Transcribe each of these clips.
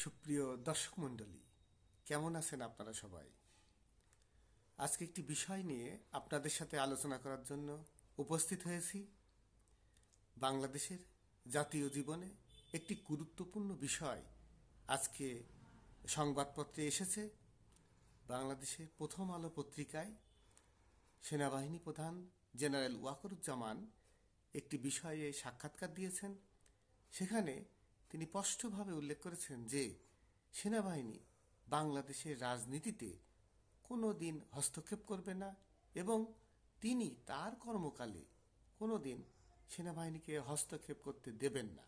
সুপ্রিয় দর্শক মণ্ডলী, কেমন আছেন আপনারা সবাই? আজকে একটি বিষয় নিয়ে আপনাদের সাথে আলোচনা করার জন্য উপস্থিত হয়েছি। বাংলাদেশের জাতীয় জীবনে একটি গুরুত্বপূর্ণ বিষয় আজকে সংবাদপত্রে এসেছে। বাংলাদেশের প্রথম আলো পত্রিকায় সেনাবাহিনী প্রধান জেনারেল ওয়াকারুজ্জামান একটি বিষয়ে সাক্ষাৎকার দিয়েছেন। সেখানে তিনি স্পষ্টভাবে উল্লেখ করেছেন যে সেনাবাহিনী বাংলাদেশের রাজনীতিতে কোনো দিন হস্তক্ষেপ করবে না এবং তিনি তার কর্মকালে কোনো দিন সেনাবাহিনীকে হস্তক্ষেপ করতে দেবেন না।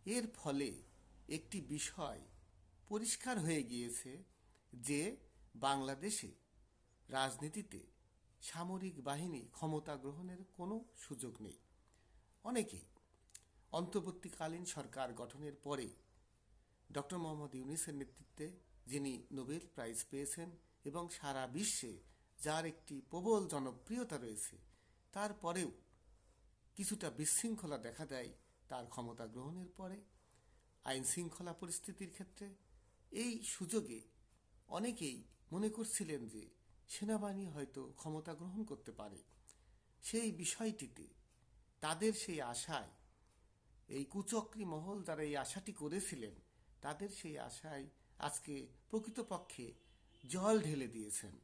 এর ফলে একটি বিষয় পরিষ্কার হয়ে গিয়েছে যে বাংলাদেশে রাজনীতিতে সামরিক বাহিনী ক্ষমতা গ্রহণের কোনো সুযোগ নেই। অনেকেই অন্তর্বর্তীকালীন সরকার গঠনের পরে ডক্টর মোহাম্মদ ইউনূসের নেতৃত্বে, যিনি নোবেল প্রাইজ পেয়েছেন এবং সারা বিশ্বে যার একটি প্রবল জনপ্রিয়তা রয়েছে, তারপরেও কিছুটা বিশৃঙ্খলা দেখা দেয় তার ক্ষমতা গ্রহণের পরে আইন শৃঙ্খলা পরিস্থিতির ক্ষেত্রে। এই সুযোগে অনেকেই মনে করছিলেন যে সেনাবাহিনী হয়তো ক্ষমতা গ্রহণ করতে পারে। সেই বিষয়টিতে তাদের সেই আশায়, এই কুচক্রী মহল যারা এই আশাটি করেছিলেন, তাদের সেই আশায় আজকে প্রকৃতপক্ষে জল ঢেলে দিয়েছেন।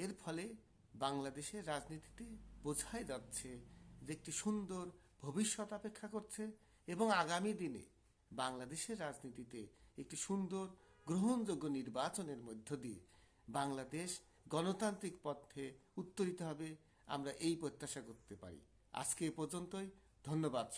এর ফলে বাংলাদেশের রাজনীতিতে বোঝাই যাচ্ছে যে একটি সুন্দর ভবিষ্যৎ অপেক্ষা করছে এবং আগামী দিনে বাংলাদেশের রাজনীতিতে একটি সুন্দর গ্রহণযোগ্য নির্বাচনের মধ্য দিয়ে বাংলাদেশ গণতান্ত্রিক পথে উত্তরিত হবে, আমরা এই প্রত্যাশা করতে পারি। আজকে এ পর্যন্তই। ধন্যবাদ।